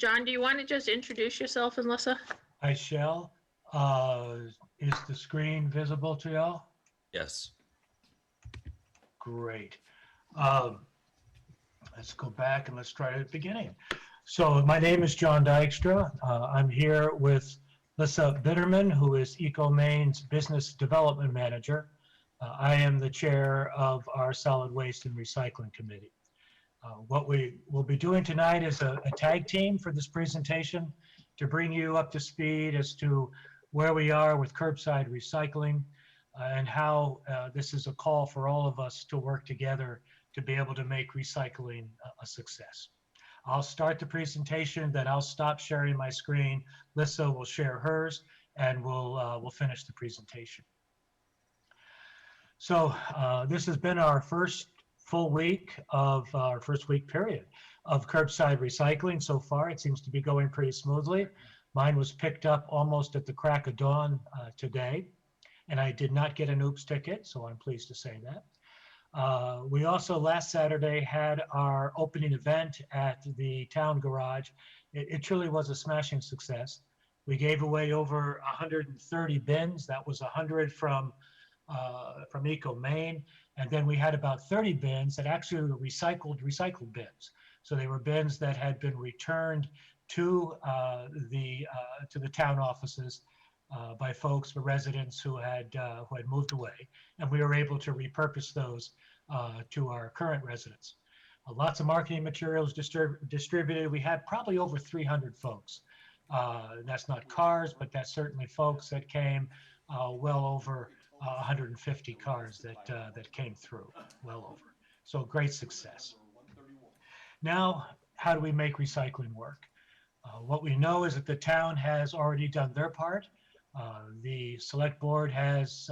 John, do you want to just introduce yourself and Lissa? I shall. Is the screen visible to y'all? Yes. Great. Um, let's go back and let's try at the beginning. So my name is John Dykstra. I'm here with Lissa Bitterman, who is EcoMain's Business Development Manager. I am the chair of our Solid Waste and Recycling Committee. What we will be doing tonight is a tag team for this presentation to bring you up to speed as to where we are with curbside recycling and how this is a call for all of us to work together to be able to make recycling a success. I'll start the presentation, then I'll stop sharing my screen. Lissa will share hers, and we'll finish the presentation. So this has been our first full week of our first week period of curbside recycling. So far, it seems to be going pretty smoothly. Mine was picked up almost at the crack of dawn today, and I did not get an oops ticket, so I'm pleased to say that. We also last Saturday had our opening event at the town garage. It truly was a smashing success. We gave away over 130 bins. That was 100 from EcoMain, and then we had about 30 bins that actually were recycled bins. So they were bins that had been returned to the town offices by folks, for residents who had moved away, and we were able to repurpose those to our current residents. Lots of marketing materials distributed. We had probably over 300 folks. That's not cars, but that's certainly folks that came. Well over 150 cars that came through, well over. So great success. Now, how do we make recycling work? What we know is that the town has already done their part. The select board has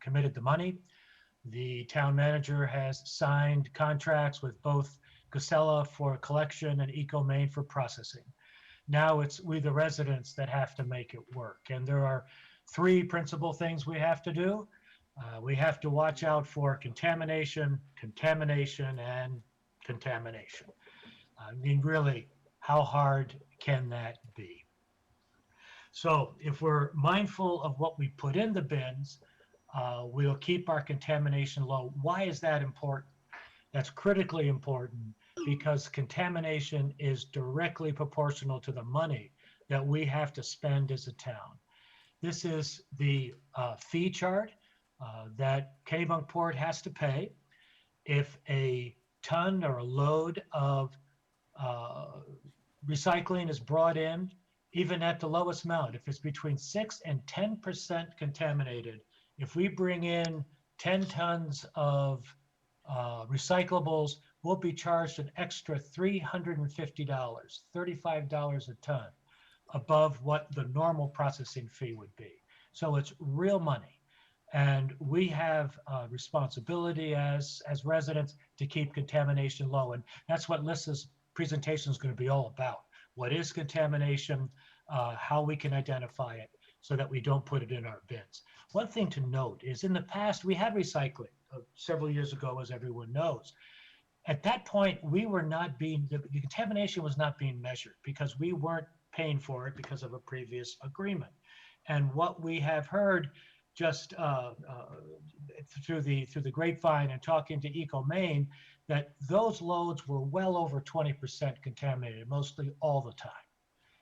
committed the money. The town manager has signed contracts with both Casella for collection and EcoMain for processing. Now it's we, the residents, that have to make it work. And there are three principal things we have to do. We have to watch out for contamination, contamination, and contamination. I mean, really, how hard can that be? So if we're mindful of what we put in the bins, we'll keep our contamination low. Why is that important? That's critically important because contamination is directly proportional to the money that we have to spend as a town. This is the fee chart that Kennebunkport has to pay if a ton or a load of recycling is brought in, even at the lowest amount. If it's between 6 and 10% contaminated, if we bring in 10 tons of recyclables, we'll be charged an extra $350, $35 a ton above what the normal processing fee would be. So it's real money. And we have a responsibility as residents to keep contamination low. And that's what Lissa's presentation is going to be all about. What is contamination, how we can identify it so that we don't put it in our bins. One thing to note is in the past, we had recycling several years ago, as everyone knows. At that point, we were not being, the contamination was not being measured because we weren't paying for it because of a previous agreement. And what we have heard just through the grapevine and talking to EcoMain, that those loads were well over 20% contaminated, mostly all the time.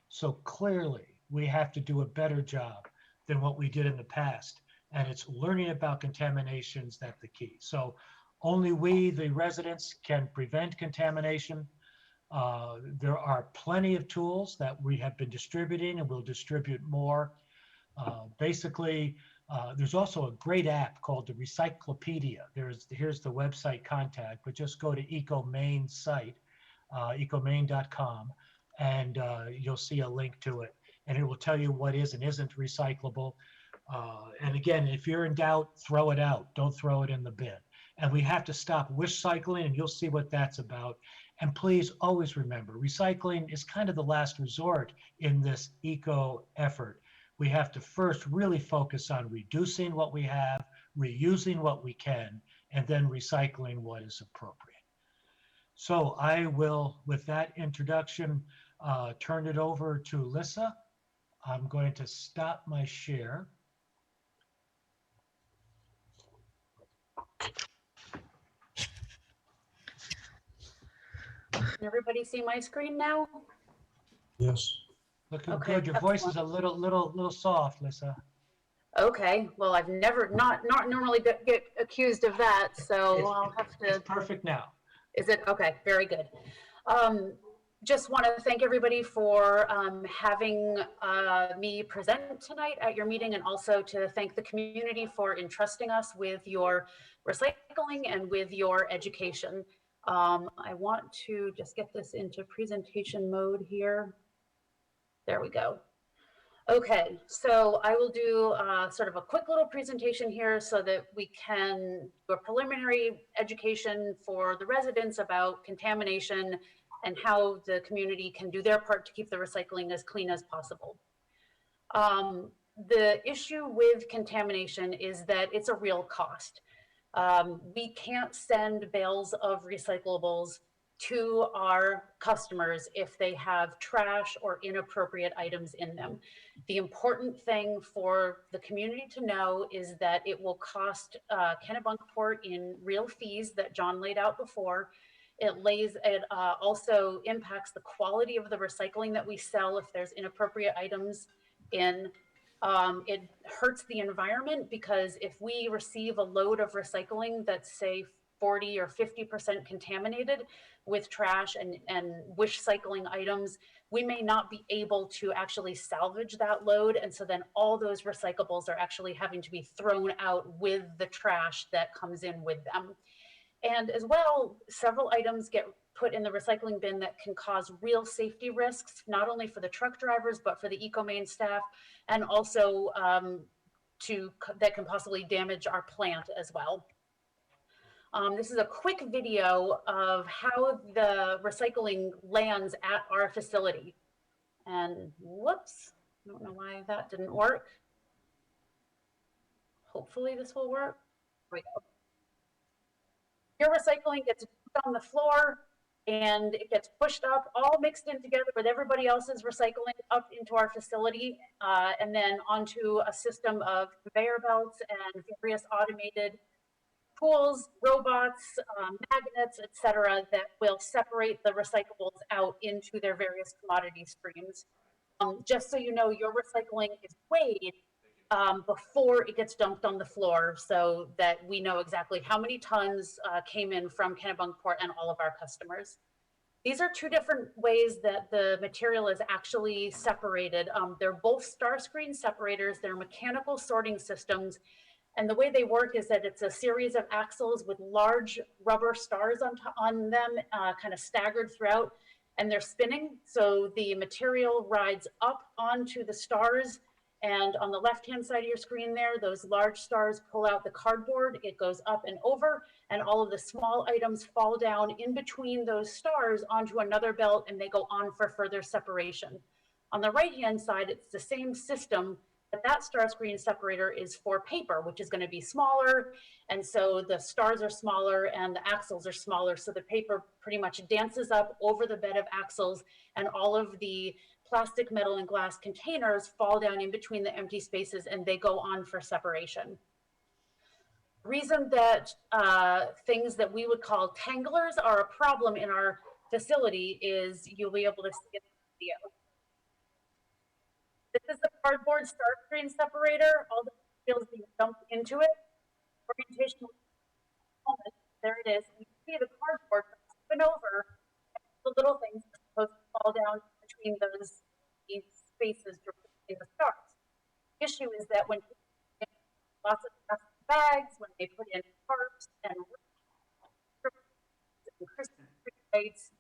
So clearly, we have to do a better job than what we did in the past. And it's learning about contaminations that's the key. So only we, the residents, can prevent contamination. There are plenty of tools that we have been distributing and will distribute more. Basically, there's also a great app called the Recyclopedia. Here's the website contact, but just go to EcoMain's site, ecomain.com, and you'll see a link to it. And it will tell you what is and isn't recyclable. And again, if you're in doubt, throw it out. Don't throw it in the bin. And we have to stop wish cycling, and you'll see what that's about. And please always remember, recycling is kind of the last resort in this eco effort. We have to first really focus on reducing what we have, reusing what we can, and then recycling what is appropriate. So I will, with that introduction, turn it over to Lissa. I'm going to stop my share. Can everybody see my screen now? Yes. Looking Okay, good. Your voice excellent. is a little soft, Lissa. Okay, well, I've never, not normally get accused of that, so It's- I'll have It's to, perfect now. is it? Okay, very good. Just want to thank everybody for having me present tonight at your meeting, and also to thank the community for entrusting us with your recycling and with your education. I want to just get this into presentation mode here. There we go. Okay, so I will do sort of a quick little presentation here so that we can do a preliminary education for the residents about contamination and how the community can do their part to keep the recycling as clean as possible. The issue with contamination is that it's a real cost. We can't send bales of recyclables to our customers if they have trash or inappropriate items in them. The important thing for the community to know is that it will cost Kennebunkport in real fees that John laid out before. It also impacts the quality of the recycling that we sell if there's inappropriate items in. It hurts the environment because if we receive a load of recycling that's, say, 40 or 50% contaminated with trash and wish cycling items, we may not be able to actually salvage that load. And so then all those recyclables are actually having to be thrown out with the trash that comes in with them. And as well, several items get put in the recycling bin that can cause real safety risks, not only for the truck drivers, but for the EcoMain staff, and also that can possibly damage our plant as well. This is a quick video of how the recycling lands at our facility. And whoops, I don't know why that didn't work. Hopefully this will work. Here we go. Your recycling gets on the floor and it gets pushed up, all mixed in together with everybody else's recycling up into our facility, and then onto a system of conveyor belts and various automated tools, robots, magnets, etc., that will separate the recyclables out into their various commodity streams. Just so you know, your recycling is weighed before it gets dumped on the floor so that we know exactly how many tons came in from Kennebunkport and all of our customers. These are two different ways that the material is actually separated. They're both star screen separators. They're mechanical sorting systems. And the way they work is that it's a series of axles with large rubber stars on them, kind of staggered throughout, and they're spinning. So the material rides up onto the stars, and on the left-hand side of your screen there, those large stars pull out the cardboard. It goes up and over, and all of the small items fall down in between those stars onto another belt, and they go on for further separation. On the right-hand side, it's the same system, but that star screen separator is for paper, which is going to be smaller. And so the stars are smaller and the axles are smaller. So the paper pretty much dances up over the bed of axles, and all of the plastic, metal, and glass containers fall down in between the empty spaces, and they go on for separation. The reason that things that we would call tanglers are a problem in our facility is you'll be able to see it in the video. This is the cardboard star screen separator. All the materials being dumped into it. Orientation, there it is. You can see the cardboard spin over. The little things are supposed to fall down between those spaces in the stars. The issue is that when people put in lots of plastic bags, when they put in tarps and Christmas tree lights,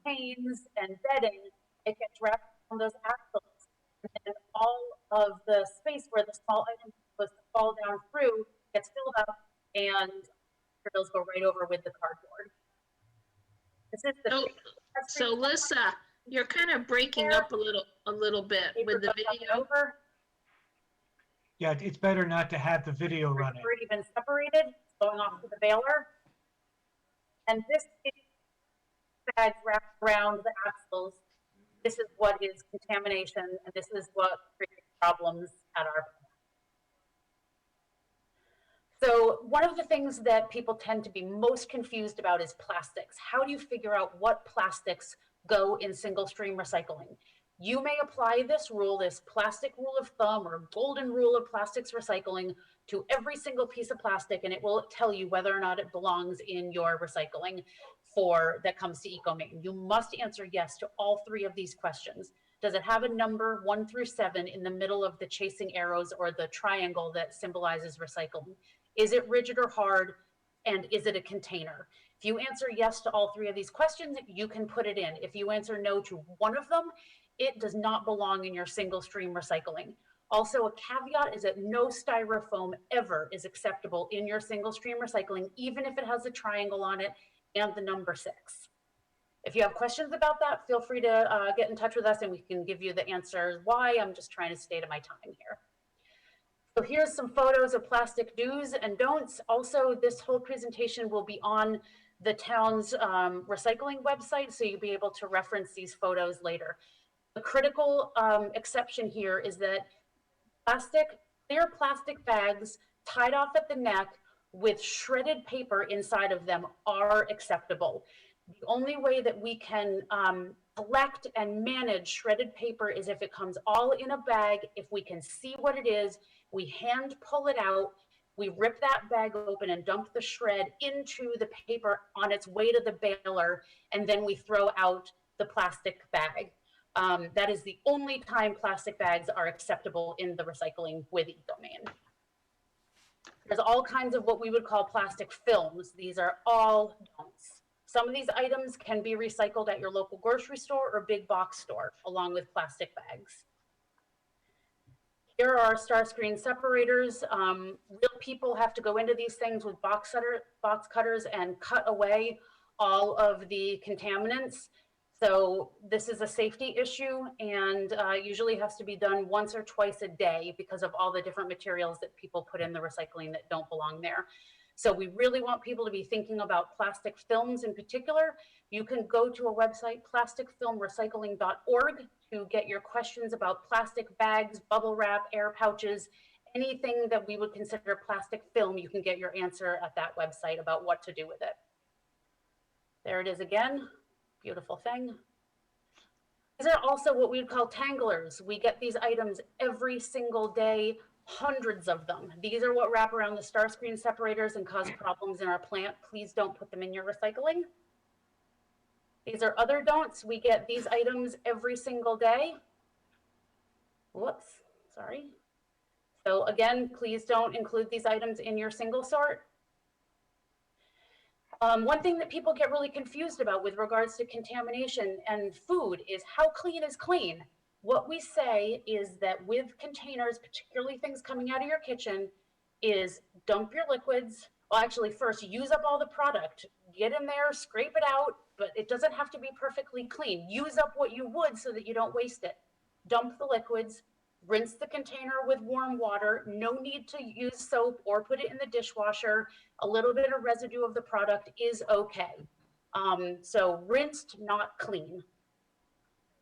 chains, and bedding, it gets wrapped on those axles. And then all of the space where the small items are supposed to fall down through gets filled up, and materials go right over with the cardboard. This is the So Lissa, you're kind of breaking up a little bit with the video. Over. Yeah, it's better not to have the video running. It's already been separated, it's going off to the baler. And this bags wrapped around the axles this is what is contamination, and this is what creates problems at our plant. So one of the things that people tend to be most confused about is plastics. How do you figure out what plastics go in single stream recycling? You may apply this rule, this plastic rule of thumb or golden rule of plastics recycling to every single piece of plastic, and it will tell you whether or not it belongs in your recycling that comes to EcoMaine. You must answer yes to all three of these questions. Does it have a number 1 through 7 in the middle of the chasing arrows or the triangle that symbolizes recycling? Is it rigid or hard? And is it a container? If you answer yes to all three of these questions, you can put it in. If you answer no to one of them, it does not belong in your single stream recycling. Also, a caveat is that no styrofoam ever is acceptable in your single stream recycling, even if it has a triangle on it and the number 6. If you have questions about that, feel free to get in touch with us and we can give you the answers why. I'm just trying to stay to my time here. So here's some photos of plastic do's and don'ts. Also, this whole presentation will be on the town's recycling website, so you'll be able to reference these photos later. The critical exception here is that clear plastic bags tied off at the neck with shredded paper inside of them are acceptable. The only way that we can collect and manage shredded paper is if it comes all in a bag, if we can see what it is, we hand pull it out, we rip that bag open and dump the shred into the paper on its way to the baler, and then we throw out the plastic bag. That is the only time plastic bags are acceptable in the recycling with EcoMaine. There's all kinds of what we would call plastic films. These are all don'ts. Some of these items can be recycled at your local grocery store or big box store, along with plastic bags. Here are our star screen separators. Real people have to go into these things with box cutters and cut away all of the contaminants. So this is a safety issue and usually has to be done once or twice a day because of all the different materials that people put in the recycling that don't belong there. So we really want people to be thinking about plastic films in particular. You can go to a website, plasticfilmrecycling.org, to get your questions about plastic bags, bubble wrap, air pouches, anything that we would consider plastic film. You can get your answer at that website about what to do with it. There it is again. Beautiful thing. These are also what we would call tanglers. We get these items every single day, hundreds of them. These are what wrap around the star screen separators and cause problems in our plant. Please don't put them in your recycling. These are other don'ts. We get these items every single day. Whoops, sorry. So again, please don't include these items in your single sort. One thing that people get really confused about with regards to contamination and food is how clean is clean. What we say is that with containers, particularly things coming out of your kitchen, is dump your liquids. Well, actually, first use up all the product. Get in there, scrape it out, but it doesn't have to be perfectly clean. Use up what you would so that you don't waste it. Dump the liquids, rinse the container with warm water. No need to use soap or put it in the dishwasher. A little bit of residue of the product is okay. So rinsed, not clean.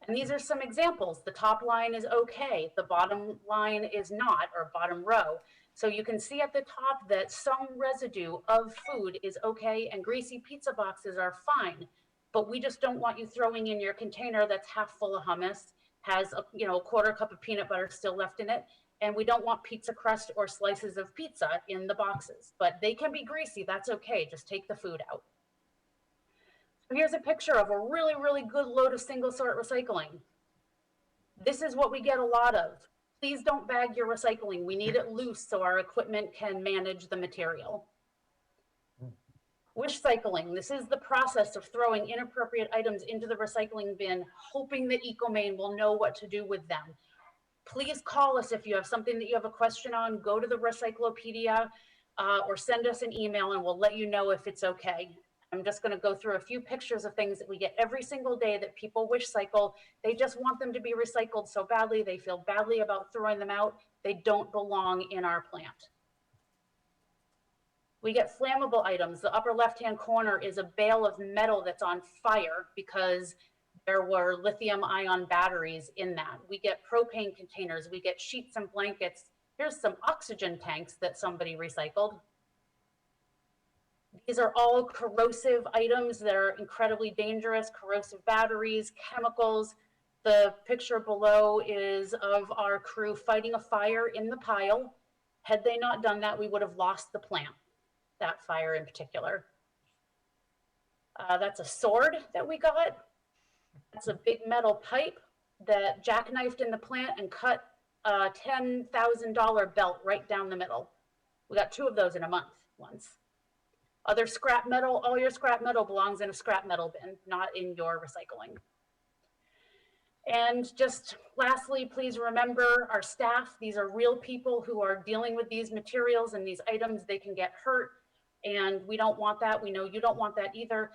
And these are some examples. The top line is okay. The bottom line is not, or bottom row. So you can see at the top that some residue of food is okay and greasy pizza boxes are fine. But we just don't want you throwing in your container that's half full of hummus, has a quarter cup of peanut butter still left in it, and we don't want pizza crust or slices of pizza in the boxes. But they can be greasy, that's okay, just take the food out. So here's a picture of a really, really good load of single sort recycling. This is what we get a lot of. Please don't bag your recycling. We need it loose so our equipment can manage the material. Wish cycling. This is the process of throwing inappropriate items into the recycling bin, hoping that EcoMaine will know what to do with them. Please call us if you have something that you have a question on. Go to the Recyclopedia or send us an email and we'll let you know if it's okay. I'm just going to go through a few pictures of things that we get every single day that people wish cycle. They just want them to be recycled so badly. They feel badly about throwing them out. They don't belong in our plant. We get flammable items. The upper left-hand corner is a bale of metal that's on fire because There were lithium ion batteries in that. We get propane containers, we get sheets and blankets. Here's some oxygen tanks that somebody recycled. These are all corrosive items that are incredibly dangerous, corrosive batteries, chemicals. The picture below is of our crew fighting a fire in the pile. Had they not done that, we would have lost the plant, that fire in particular. That's a sword that we got. That's a big metal pipe that jackknifed in the plant and cut a $10,000 belt right down the middle. We got 2 of those in a month once. Other scrap metal, all your scrap metal belongs in a scrap metal bin, not in your recycling. And just lastly, please remember our staff. These are real people who are dealing with these materials and these items. They can get hurt, and we don't want that. We know you don't want that either.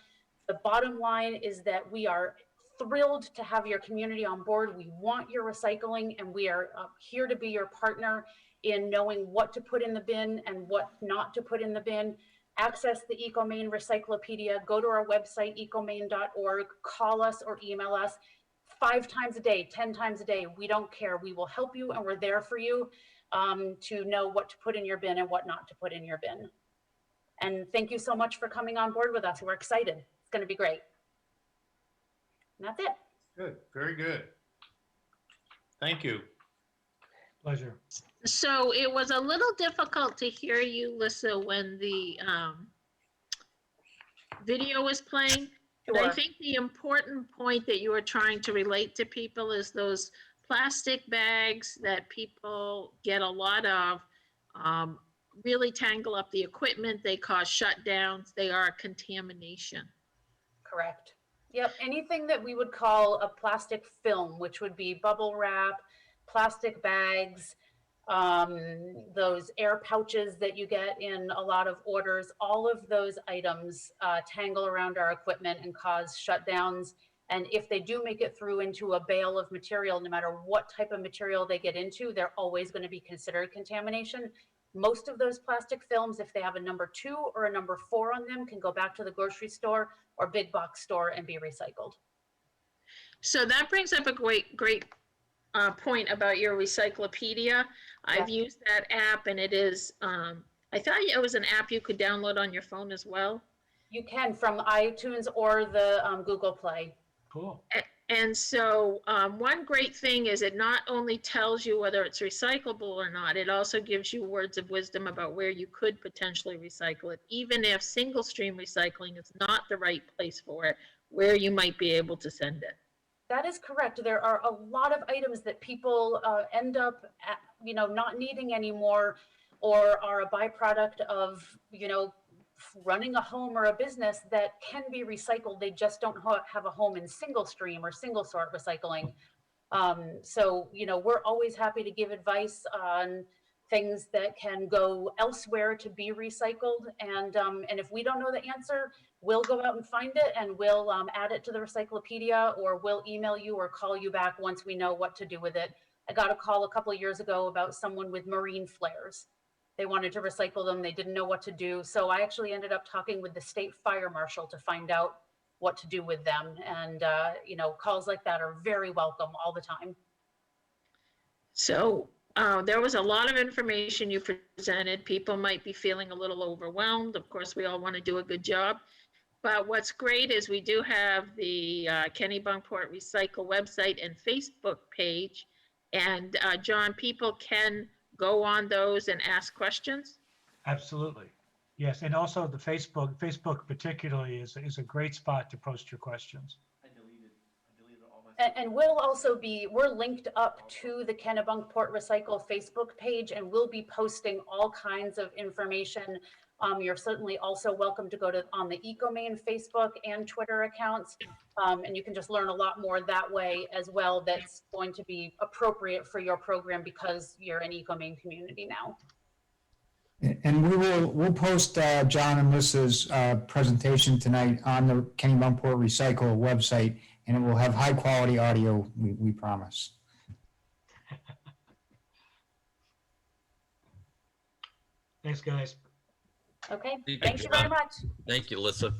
The bottom line is that we are thrilled to have your community on board. We want your recycling, and we are here to be your partner in knowing what to put in the bin and what not to put in the bin. Access the EcoMaine Recyclopedia, go to our website, ecomaine.org, call us or email us 5 times a day, 10 times a day. We don't care. We will help you, and we're there for you to know what to put in your bin and what not to put in your bin. And thank you so much for coming on board with us. We're excited. It's going to be great. And that's it. Good, very good. Thank you. Pleasure. So it was a little difficult to hear you, Lissa, when the video was playing. But I Sure. think the important point that you were trying to relate to people is those plastic bags that people get a lot of really tangle up the equipment. They cause shutdowns. They are a contamination. Correct. Yep, anything that we would call a plastic film, which would be bubble wrap, plastic bags, those air pouches that you get in a lot of orders, all of those items tangle around our equipment and cause shutdowns. And if they do make it through into a bale of material, no matter what type of material they get into, they're always going to be considered contamination. Most of those plastic films, if they have a number 2 or a number 4 on them, can go back to the grocery store or big box store and be recycled. So that brings up a great point about your Recyclopedia. I've used that app, and it is, I thought it was an app you could download on your phone as well. You can from iTunes or the Google Play. Cool. And so one great thing is it not only tells you whether it's recyclable or not, it also gives you words of wisdom about where you could potentially recycle it, even if single stream recycling is not the right place for it, where you might be able to send it. That is correct. There are a lot of items that people end up, not needing anymore, or are a byproduct of, running a home or a business that can be recycled. They just don't have a home in single stream or single sort recycling. So, we're always happy to give advice on things that can go elsewhere to be recycled. And if we don't know the answer, we'll go out and find it, and we'll add it to the Recyclopedia, or we'll email you or call you back once we know what to do with it. I got a call a couple of years ago about someone with marine flares. They wanted to recycle them. They didn't know what to do. So I actually ended up talking with the state fire marshal to find out what to do with them. And, calls like that are very welcome all the time. So there was a lot of information you presented. People might be feeling a little overwhelmed. Of course, we all want to do a good job. But what's great is we do have the Kennebunkport Recycle website and Facebook page. And John, people can go on those and ask questions? Absolutely. Yes, and also the Facebook particularly is a great spot to post your questions. I deleted all my. And we're linked up to the Kennebunkport Recycle Facebook page, and we'll be posting all kinds of information. You're certainly also welcome to go on the EcoMaine Facebook and Twitter accounts, and you can just learn a lot more that way as well. That's going to be appropriate for your program because you're an EcoMaine community now. And we'll post John and Lissa's presentation tonight on the Kennebunkport Recycle website, and it will have high quality audio, we promise. Thanks, guys. Okay, Thank you, thank you very John. much. Thank you, Alyssa.